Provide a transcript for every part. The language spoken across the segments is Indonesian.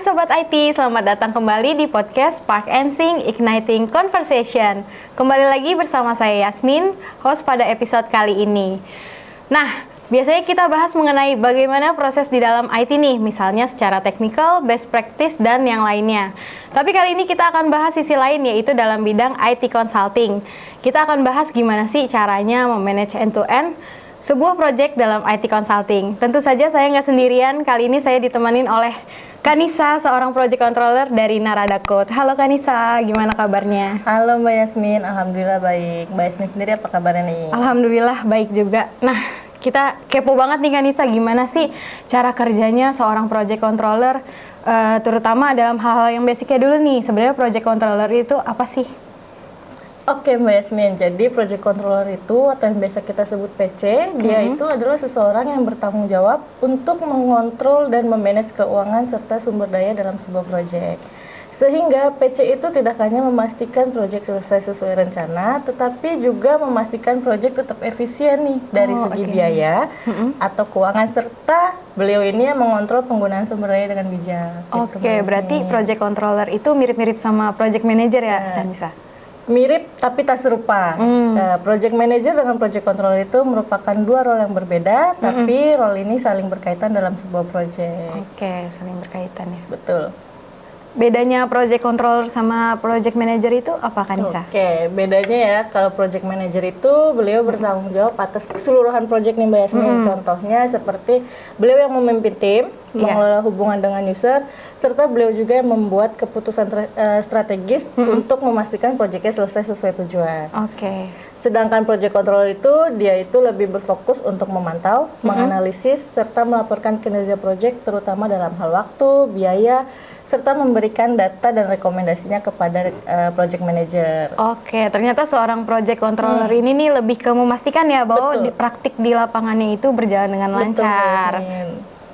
Sobat IT, selamat datang kembali di podcast Spark and Sync Igniting Conversation. Kembali lagi bersama saya Yasmin, host pada episode kali ini. Nah, biasanya kita bahas mengenai bagaimana proses di dalam IT nih, misalnya secara teknikal, best practice, dan yang lainnya. Tapi kali ini kita akan bahas sisi lain, yaitu dalam bidang IT consulting. Kita akan bahas gimana sih caranya memanage end-to-end sebuah project dalam IT consulting. Tentu saja saya nggak sendirian, kali ini saya ditemanin oleh Kanisa, seorang project controller dari Narada Code. Halo Kanisa, gimana kabarnya? Halo Mbak Yasmin, Alhamdulillah baik. Mbak Yasmin sendiri apa kabarnya nih? Alhamdulillah baik juga. Nah, kita kepo banget nih Kanisa, gimana sih cara kerjanya seorang project controller, terutama dalam hal-hal yang basicnya dulu nih. Sebenarnya project controller itu apa sih? Oke Mbak Yasmin, jadi project controller itu atau yang biasa kita sebut PC, dia itu adalah seseorang yang bertanggung jawab untuk mengontrol dan memanage keuangan serta sumber daya dalam sebuah project. Sehingga PC itu tidak hanya memastikan project selesai sesuai rencana, tetapi juga memastikan project tetap efisien nih dari segi biaya atau keuangan, serta beliau ini yang mengontrol penggunaan sumber daya dengan bijak. Oke, berarti project controller itu mirip-mirip sama project manager ya, Kanisa? Mirip tapi tak serupa. Project manager dengan project controller itu merupakan dua role yang berbeda, tapi role ini saling berkaitan dalam sebuah project. Oke, saling berkaitan ya. Betul. Bedanya project controller sama project manager itu apa, Kanisa? Oke, bedanya ya, kalau project manager itu beliau bertanggung jawab atas keseluruhan project nih Mbak Yasmin. Contohnya seperti beliau yang memimpin tim, mengelola hubungan dengan user, serta beliau juga yang membuat keputusan strategis untuk memastikan proyeknya selesai sesuai tujuan. Oke. Sedangkan project controller itu, dia itu lebih berfokus untuk memantau, menganalisis, serta melaporkan kinerja proyek, terutama dalam hal waktu, biaya, serta memberikan data dan rekomendasinya kepada project manager. Oke, ternyata seorang project controller ini nih lebih ke memastikan ya bahwa di praktik di lapangannya itu berjalan dengan lancar.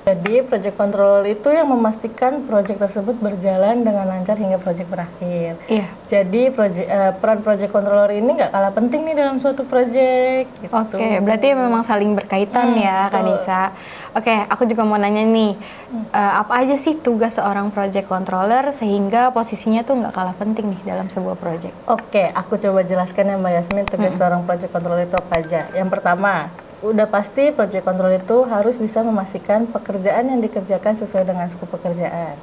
Jadi project controller itu yang memastikan project tersebut berjalan dengan lancar hingga project berakhir. Iya. Jadi peran project controller ini nggak kalah penting nih dalam suatu project. Gitu. Oke, berarti memang saling berkaitan ya, Kanisa. Oke, aku juga mau nanya nih, apa aja sih tugas seorang project controller sehingga posisinya tuh nggak kalah penting nih dalam sebuah project? Oke, aku coba jelaskan ya Mbak Yasmin, tugas seorang project controller itu apa aja. Yang pertama, udah pasti project controller itu harus bisa memastikan pekerjaan yang dikerjakan sesuai dengan skop pekerjaan.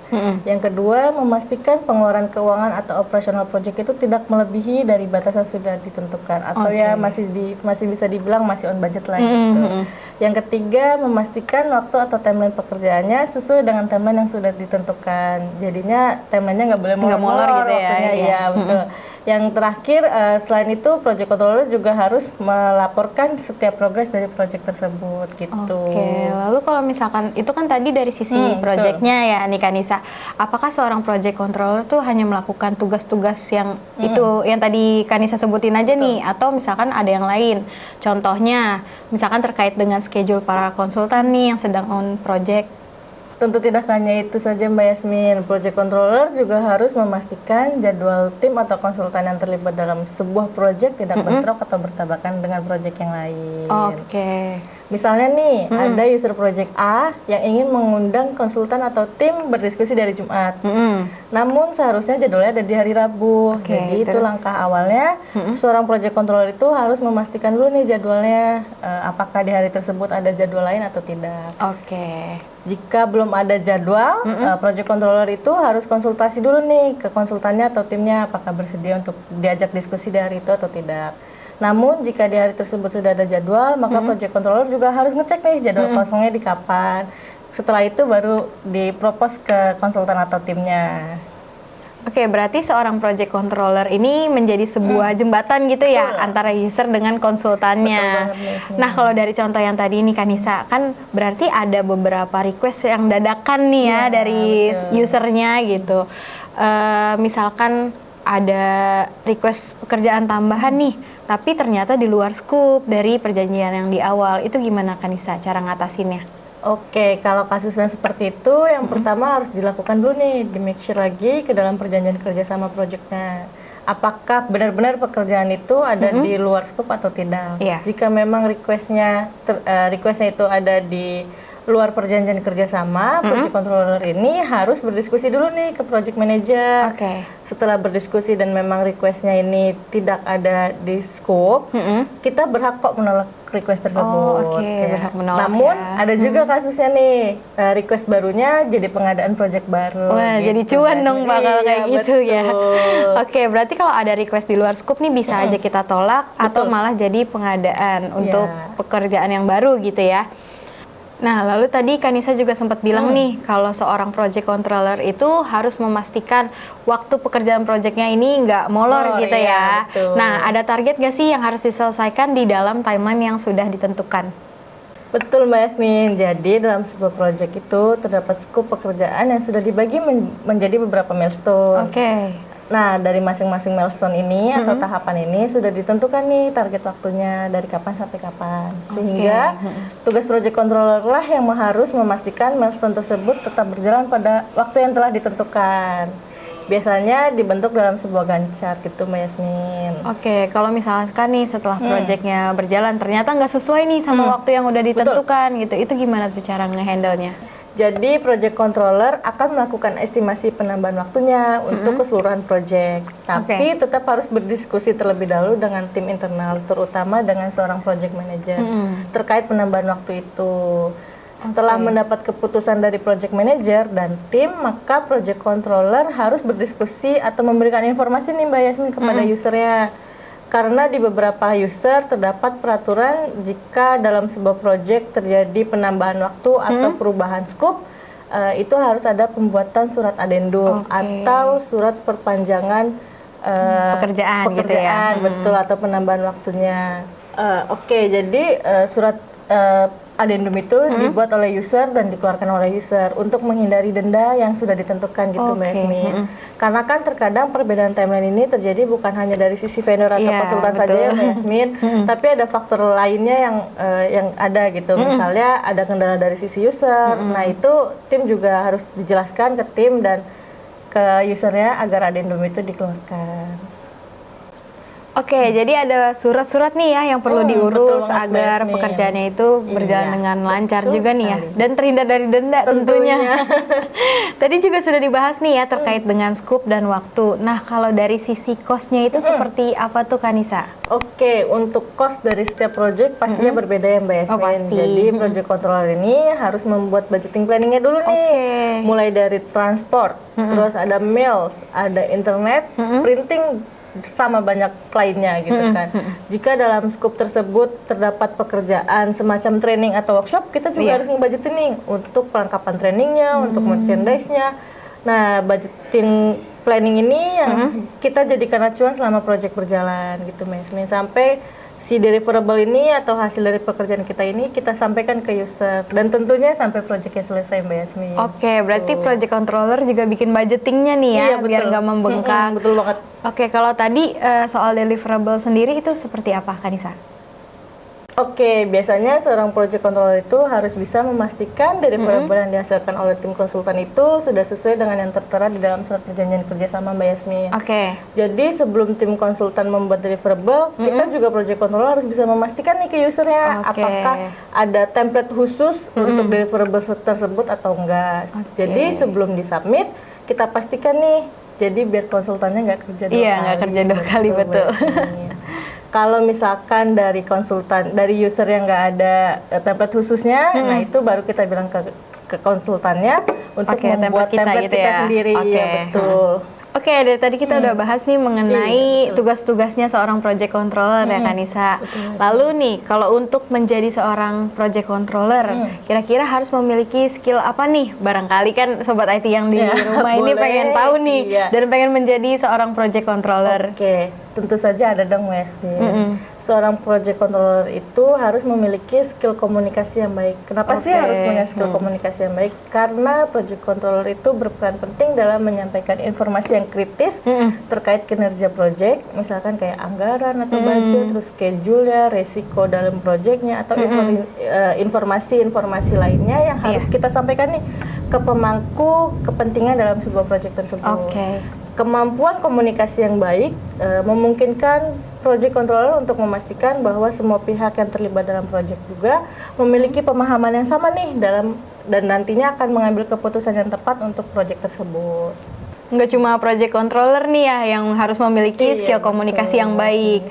Yang kedua, memastikan pengeluaran keuangan atau operasional project itu tidak melebihi dari batasan sudah ditentukan, atau ya masih bisa dibilang masih on budget lah gitu. Yang ketiga, memastikan waktu atau timeline pekerjaannya sesuai dengan timeline yang sudah ditentukan. Jadinya timelinenya nggak boleh molor gitu ya. Waktunya, iya betul. Yang terakhir, selain itu project controller juga harus melaporkan setiap progres dari project tersebut gitu. Oke, lalu kalau misalkan itu kan tadi dari sisi projectnya ya nih Kanisa, apakah seorang project controller tuh hanya melakukan tugas-tugas yang itu yang tadi Kanisa sebutin aja nih, atau misalkan ada yang lain? Contohnya, misalkan terkait dengan schedule para konsultan nih yang sedang on project. Tentu tidak hanya itu saja Mbak Yasmin, project controller juga harus memastikan jadwal tim atau konsultan yang terlibat dalam sebuah project tidak bentrok atau bertabrakan dengan project yang lain. Oke. Misalnya nih, ada user project A yang ingin mengundang konsultan atau tim berdiskusi dari Jumat. Namun seharusnya jadwalnya ada di hari Rabu. Jadi itu langkah awalnya, seorang project controller itu harus memastikan dulu nih jadwalnya, apakah di hari tersebut ada jadwal lain atau tidak. Oke. Jika belum ada jadwal, project controller itu harus konsultasi dulu nih ke konsultannya atau timnya, apakah bersedia untuk diajak diskusi di hari itu atau tidak. Namun jika di hari tersebut sudah ada jadwal, maka project controller juga harus ngecek nih jadwal kosongnya di kapan. Setelah itu baru dipropos ke konsultan atau timnya. Oke, berarti seorang project controller ini menjadi sebuah jembatan gitu ya Betul. antara user dengan konsultannya. Betul banget, Mbak Yasmin. Nah, kalau dari contoh yang tadi ini Kanisa, kan berarti ada beberapa request yang dadakan nih ya dari betul. usernya gitu. Misalkan ada request pekerjaan tambahan nih, tapi ternyata di luar scope dari perjanjian yang di awal. Itu gimana Kanisa cara ngatasinnya? Oke, kalau kasusnya seperti itu, yang pertama harus dilakukan dulu nih, di make sure lagi ke dalam perjanjian kerjasama proyeknya. Apakah benar-benar pekerjaan itu ada di luar scope atau tidak? Iya. Jika memang requestnya itu ada di luar perjanjian kerjasama, project controller ini harus berdiskusi dulu nih ke project manager. Oke. Setelah berdiskusi dan memang requestnya ini tidak ada di scope, kita berhak kok menolak request tersebut. Oh, oke, berhak menolak Namun ya. ada juga kasusnya nih, request barunya jadi pengadaan project baru. Wah, gitu, jadi cuan Mbak dong Yasmin. Pak kalau kayak Iya, gitu ya. betul. Oke, berarti kalau ada request di luar scope nih bisa aja kita tolak atau malah jadi pengadaan untuk pekerjaan yang baru gitu ya. Nah, lalu tadi Kanisa juga sempat bilang nih kalau seorang project controller itu harus memastikan waktu pekerjaan projectnya ini nggak molor gitu ya. Iya, betul. Nah, ada target nggak sih yang harus diselesaikan di dalam timeline yang sudah ditentukan? Betul Mbak Yasmin, jadi dalam sebuah proyek itu terdapat scope pekerjaan yang sudah dibagi menjadi beberapa milestone. Oke. Nah, dari masing-masing milestone ini atau tahapan ini sudah ditentukan nih target waktunya dari kapan sampai kapan. Sehingga tugas project controller lah yang harus memastikan milestone tersebut tetap berjalan pada waktu yang telah ditentukan. Biasanya dibentuk dalam sebuah Gantt chart gitu Mbak Yasmin. Oke, kalau misalkan nih setelah proyeknya berjalan ternyata nggak sesuai nih sama waktu yang udah ditentukan gitu, itu gimana tuh cara ngehandle-nya? Jadi project controller akan melakukan estimasi penambahan waktunya untuk keseluruhan project. Tapi tetap harus berdiskusi terlebih dahulu dengan tim internal, terutama dengan seorang project manager terkait penambahan waktu itu. Setelah mendapat keputusan dari project manager dan tim, maka project controller harus berdiskusi atau memberikan informasi nih Mbak Yasmin kepada usernya. Karena di beberapa user terdapat peraturan jika dalam sebuah project terjadi penambahan waktu atau perubahan scope, itu harus ada pembuatan surat adendum atau surat perpanjangan Pekerjaan gitu ya. betul, atau penambahan waktunya. Jadi surat adendum itu dibuat oleh user dan dikeluarkan oleh user untuk menghindari denda yang sudah ditentukan gitu Mbak Yasmin. Karena kan terkadang perbedaan timeline ini terjadi bukan hanya dari sisi vendor atau konsultan saja ya Mbak Yasmin, tapi ada faktor lainnya yang ada gitu. Misalnya ada kendala dari sisi user. Nah, itu tim juga harus dijelaskan ke tim dan ke usernya agar adendum itu dikeluarkan. Oke, jadi ada surat-surat nih ya yang perlu diurus betul banget, agar Mbak Yasmin. pekerjaannya itu berjalan dengan lancar betul juga nih ya. sekali. Dan terhindar dari denda tentunya. Tadi juga sudah dibahas nih ya terkait dengan scope dan waktu. Nah, kalau dari sisi cost-nya itu seperti apa tuh Kanisa? Oke, untuk cost dari setiap project pastinya berbeda ya Mbak Yasmin. Oh, pasti. Jadi project controller ini harus membuat budgeting planningnya dulu nih. Mulai dari transport, terus ada meals, ada internet, printing, sama banyak lainnya gitu kan. Jika dalam scope tersebut terdapat pekerjaan semacam training atau workshop, kita juga harus ngebudgetin nih untuk perlengkapan trainingnya, untuk merchandise-nya. Nah, budgeting planning ini yang kita jadikan acuan selama proyek berjalan gitu Mbak Yasmin, sampai si deliverable ini atau hasil dari pekerjaan kita ini kita sampaikan ke user dan tentunya sampai proyeknya selesai Mbak Yasmin. Oke, berarti project controller juga bikin budgetingnya nih ya, Iya, biar betul. nggak membengkak. Betul banget. Oke, kalau tadi soal deliverable sendiri itu seperti apa Kanisa? Oke, biasanya seorang project controller itu harus bisa memastikan deliverable yang dihasilkan oleh tim konsultan itu sudah sesuai dengan yang tertera di dalam surat perjanjian kerjasama Mbak Yasmin. Oke. Jadi sebelum tim konsultan membuat deliverable, kita juga project controller harus bisa memastikan nih ke usernya apakah ada template khusus untuk deliverable tersebut atau enggak. Jadi sebelum disubmit, kita pastikan nih, jadi biar konsultannya nggak kerja dua kali. Iya, nggak kerja dua kali, betul. Kalau misalkan dari konsultan, dari user yang nggak ada template khususnya, nah itu baru kita bilang ke konsultannya untuk membuat template kita template gitu kita ya. sendiri. Oke. Ya, betul. Oke, dari tadi kita udah bahas nih mengenai tugas-tugasnya seorang project controller ya Kanisa. Lalu nih, kalau untuk menjadi seorang project controller, kira-kira harus memiliki skill apa nih? Barangkali kan sobat IT yang di rumah ini boleh. pengen tahu nih dan pengen menjadi seorang project controller. Oke, tentu saja ada dong Mbak Yasmin. Seorang project controller itu harus memiliki skill komunikasi yang baik. Kenapa sih harus punya skill komunikasi yang baik? Karena project controller itu berperan penting dalam menyampaikan informasi yang kritis terkait kinerja project, misalkan kayak anggaran atau budget, terus schedule-nya, resiko dalam projectnya, atau informasi-informasi lainnya yang harus kita sampaikan nih ke pemangku kepentingan dalam sebuah project tersebut. Kemampuan komunikasi yang baik memungkinkan project controller untuk memastikan bahwa semua pihak yang terlibat dalam project juga memiliki pemahaman yang sama nih dan nantinya akan mengambil keputusan yang tepat untuk project tersebut. Nggak cuma project controller nih ya yang harus memiliki skill komunikasi yang baik.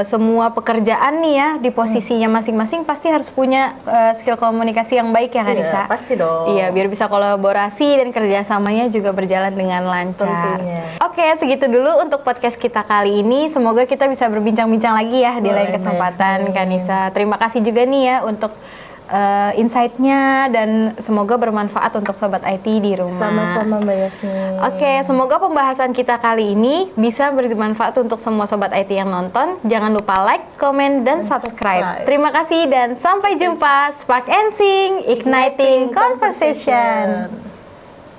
Semua pekerjaan nih ya di posisinya masing-masing pasti harus punya skill komunikasi yang baik ya Kanisa? Pasti dong. Iya, biar bisa kolaborasi dan kerjasamanya juga berjalan dengan lancar. Tentunya. Oke, segitu dulu untuk podcast kita kali ini. Semoga kita bisa berbincang-bincang lagi ya di lain kesempatan Kanisa. Terima kasih juga nih ya untuk insight-nya dan semoga bermanfaat untuk sobat IT di rumah. Sama-sama Mbak Yasmin. Oke, semoga pembahasan kita kali ini bisa bermanfaat untuk semua sobat IT yang nonton. Jangan lupa like, komen, dan subscribe. Terima kasih dan sampai jumpa. Spark and Sing, Igniting Conversation.